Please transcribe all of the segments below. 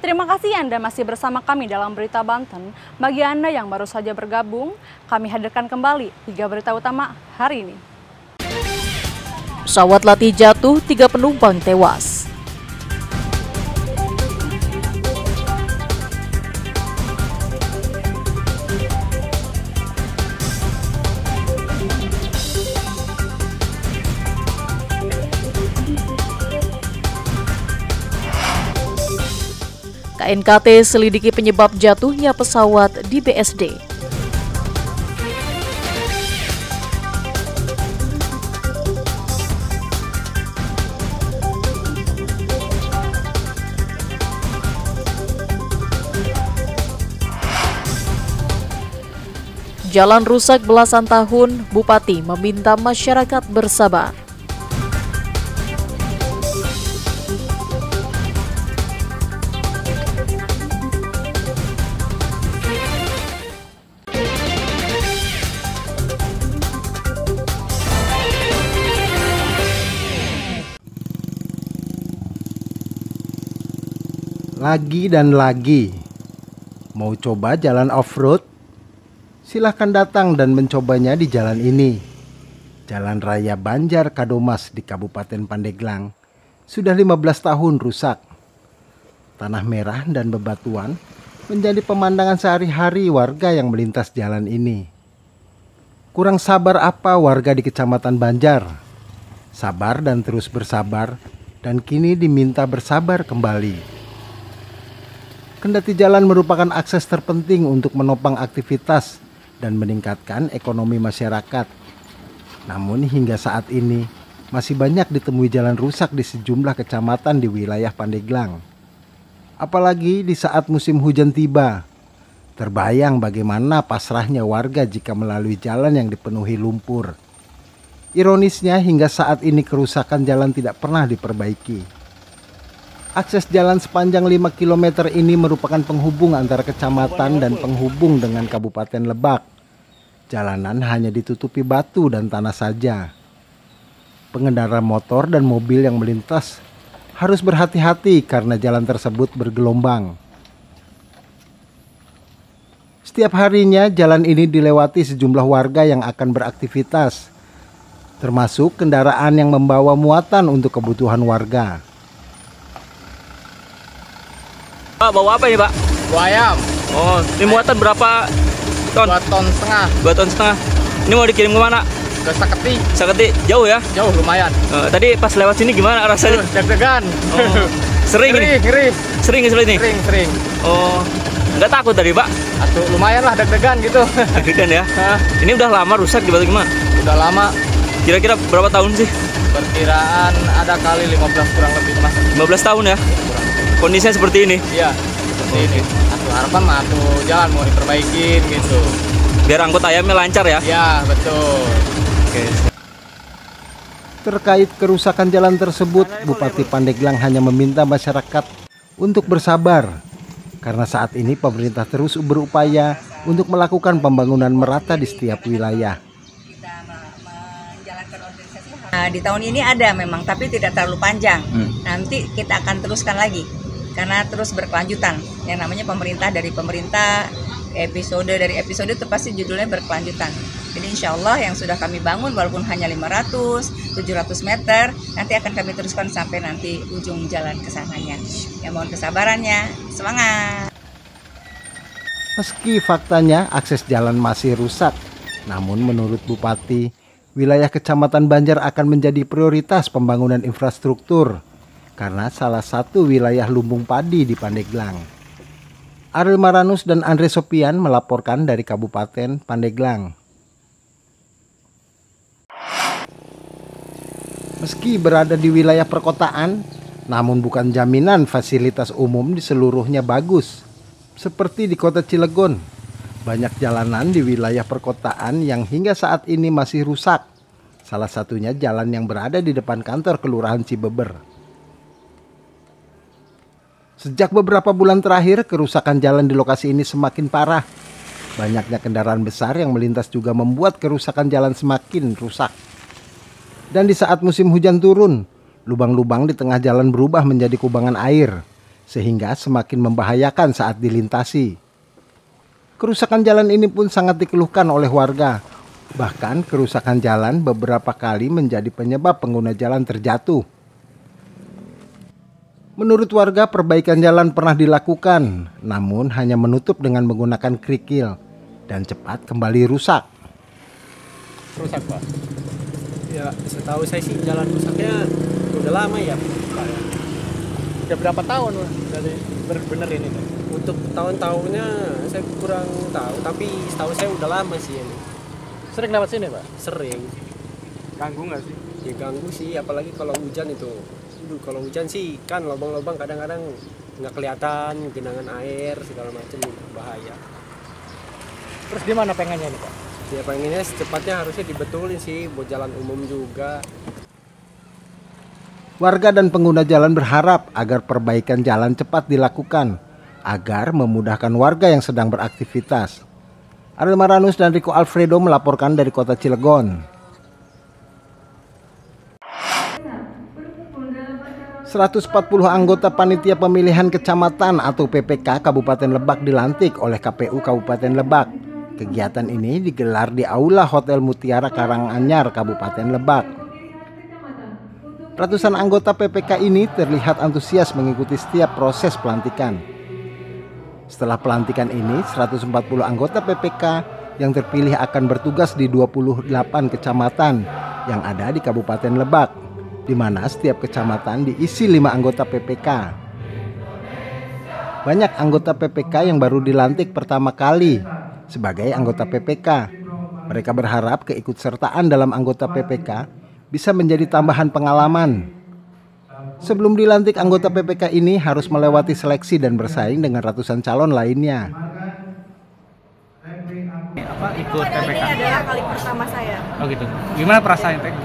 Terima kasih Anda masih bersama kami dalam Berita Banten. Bagi Anda yang baru saja bergabung, kami hadirkan kembali 3 berita utama hari ini. Pesawat latih jatuh, 3 penumpang tewas. KNKT selidiki penyebab jatuhnya pesawat di BSD. Jalan rusak belasan tahun, Bupati meminta masyarakat bersabar. Lagi dan lagi, mau coba jalan off-road? Silahkan datang dan mencobanya di jalan ini. Jalan Raya Banjar Kadomas di Kabupaten Pandeglang sudah 15 tahun rusak. Tanah merah dan bebatuan menjadi pemandangan sehari-hari warga yang melintas jalan ini. Kurang sabar apa warga di Kecamatan Banjar? Sabar dan terus bersabar, dan kini diminta bersabar kembali. Kendati jalan merupakan akses terpenting untuk menopang aktivitas dan meningkatkan ekonomi masyarakat. Namun hingga saat ini masih banyak ditemui jalan rusak di sejumlah kecamatan di wilayah Pandeglang. Apalagi di saat musim hujan tiba. Terbayang bagaimana pasrahnya warga jika melalui jalan yang dipenuhi lumpur. Ironisnya hingga saat ini kerusakan jalan tidak pernah diperbaiki. Akses jalan sepanjang 5 km ini merupakan penghubung antara kecamatan dan penghubung dengan Kabupaten Lebak. Jalanan hanya ditutupi batu dan tanah saja. Pengendara motor dan mobil yang melintas harus berhati-hati karena jalan tersebut bergelombang. Setiap harinya jalan ini dilewati sejumlah warga yang akan beraktivitas, termasuk kendaraan yang membawa muatan untuk kebutuhan warga. Pak, bawa apa ini Pak? Bawa ayam. Oh, ini muatan berapa ton? 2,5 ton. 2,5 ton. Ini mau dikirim kemana? Ke Saketi. Saketi, jauh ya? Jauh lumayan. Tadi pas lewat sini gimana rasanya? Deg-degan. Oh, sering ini? Ngeri. Sering ini? Sering. Oh, nggak takut tadi Pak? Atau lumayan lah deg-degan gitu. Deg-degan ya? Ini udah lama rusak di Batu gimana? Udah lama. Kira-kira berapa tahun sih? Perkiraan ada kali 15 kurang lebih mas. 15 tahun ya? Kondisinya seperti ini? Iya, seperti ini. Aku harapan mah aku jalan mau diperbaikin gitu. Biar angkut ayamnya lancar ya? Iya, betul. Oke. Terkait kerusakan jalan tersebut, Bupati Pandeglang hanya meminta masyarakat untuk bersabar. Karena saat ini pemerintah terus berupaya untuk melakukan pembangunan merata di setiap wilayah. Nah, di tahun ini ada memang, tapi tidak terlalu panjang. Nanti kita akan teruskan lagi. Karena terus berkelanjutan. Yang namanya pemerintah dari pemerintah, episode dari episode itu pasti judulnya berkelanjutan. Jadi insya Allah yang sudah kami bangun walaupun hanya 500, 700 meter, nanti akan kami teruskan sampai nanti ujung jalan ke sananya. Ya mohon kesabarannya, semangat. Meski faktanya akses jalan masih rusak, namun menurut Bupati, wilayah Kecamatan Banjar akan menjadi prioritas pembangunan infrastruktur. Karena salah satu wilayah lumbung padi di Pandeglang. Ariel Maranus dan Andre Sopian melaporkan dari Kabupaten Pandeglang. Meski berada di wilayah perkotaan, namun bukan jaminan fasilitas umum di seluruhnya bagus. Seperti di kota Cilegon, banyak jalanan di wilayah perkotaan yang hingga saat ini masih rusak. Salah satunya jalan yang berada di depan kantor Kelurahan Cibeber. Sejak beberapa bulan terakhir, kerusakan jalan di lokasi ini semakin parah. Banyaknya kendaraan besar yang melintas juga membuat kerusakan jalan semakin rusak. Dan di saat musim hujan turun, lubang-lubang di tengah jalan berubah menjadi kubangan air. sehingga semakin membahayakan saat dilintasi. Kerusakan jalan ini pun sangat dikeluhkan oleh warga. Bahkan kerusakan jalan beberapa kali menjadi penyebab pengguna jalan terjatuh. Menurut warga, perbaikan jalan pernah dilakukan, namun hanya menutup dengan menggunakan kerikil dan cepat kembali rusak. Rusak, Pak? Ya, setahu saya sih jalan rusaknya udah lama ya. Udah berapa tahun dari benerin ini? Untuk tahun-tahunnya saya kurang tahu, tapi setahu saya udah lama sih ini. Sering lewat sini, Pak? Sering. Ganggu nggak sih? Ya ganggu sih, apalagi kalau hujan itu. Kalau hujan sih kan lubang-lubang kadang-kadang nggak kelihatan, genangan air segala macam, bahaya. Terus gimana pengennya nih, Pak? Ya pengennya secepatnya harusnya dibetulin sih buat jalan umum juga. Warga dan pengguna jalan berharap agar perbaikan jalan cepat dilakukan agar memudahkan warga yang sedang beraktivitas. Ariel Maranus dan Rico Alfredo melaporkan dari kota Cilegon. 140 anggota panitia pemilihan kecamatan atau PPK Kabupaten Lebak dilantik oleh KPU Kabupaten Lebak. Kegiatan ini digelar di Aula Hotel Mutiara Karanganyar, Kabupaten Lebak. Ratusan anggota PPK ini terlihat antusias mengikuti setiap proses pelantikan. Setelah pelantikan ini, 140 anggota PPK yang terpilih akan bertugas di 28 kecamatan yang ada di Kabupaten Lebak, di mana setiap kecamatan diisi 5 anggota PPK. Banyak anggota PPK yang baru dilantik pertama kali sebagai anggota PPK. Mereka berharap keikutsertaan dalam anggota PPK bisa menjadi tambahan pengalaman. Sebelum dilantik, anggota PPK ini harus melewati seleksi dan bersaing dengan ratusan calon lainnya. Apa ikut PPK? Ini adalah kali pertama saya. Oh gitu. Gimana perasaannya, Teh?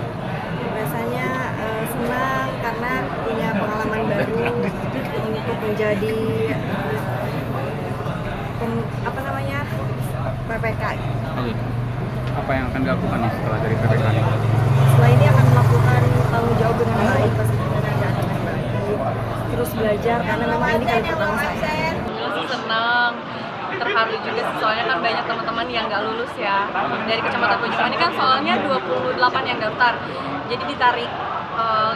Rasanya senang karena punya pengalaman baru untuk menjadi PPK. Oh gitu. Apa yang akan dilakukan nih setelah dari PPK? Setelah ini akan melakukan tanggung jawab dengan baik, pastinya dengan baik. Terus belajar karena memang ini kali pertama saya. Senang, terharu juga sih, soalnya kan banyak teman-teman yang nggak lulus ya dari Kecamatan Pojokan ini kan, soalnya 28 yang daftar, jadi ditarik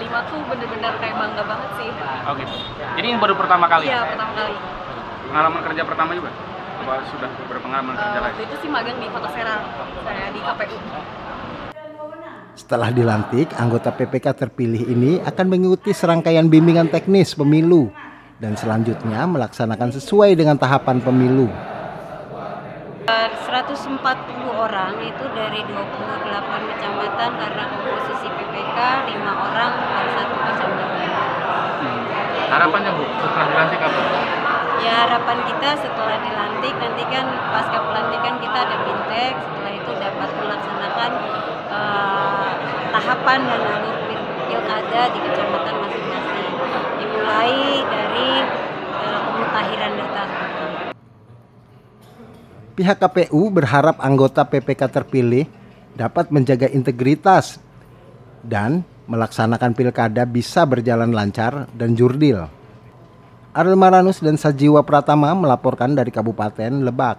5 tuh bener-bener kayak bangga banget sih. Oh gitu. Jadi ini baru pertama kali? Iya, pertama kali. Pengalaman kerja pertama juga? Apa sudah berpengalaman kerja lagi? Itu sih magang di Kota Serang, saya di KPU. Setelah dilantik, anggota PPK terpilih ini akan mengikuti serangkaian bimbingan teknis pemilu dan selanjutnya melaksanakan sesuai dengan tahapan pemilu. 140 orang itu dari 28 kecamatan karena komposisi PPK 5 orang per 1 kecamatan. Harapannya Bu, setelah dilantik apa? Ya harapan kita setelah dilantik nanti kan pasca pelantikan kita ada bintek, setelah itu dapat melaksanakan tahapan dan alur pilkada di kecamatan masing-masing, dimulai dari pemutahiran data. Pihak KPU berharap anggota PPK terpilih dapat menjaga integritas dan melaksanakan pilkada bisa berjalan lancar dan jurdil. Ariel Maranus dan Sajiwa Pratama melaporkan dari Kabupaten Lebak.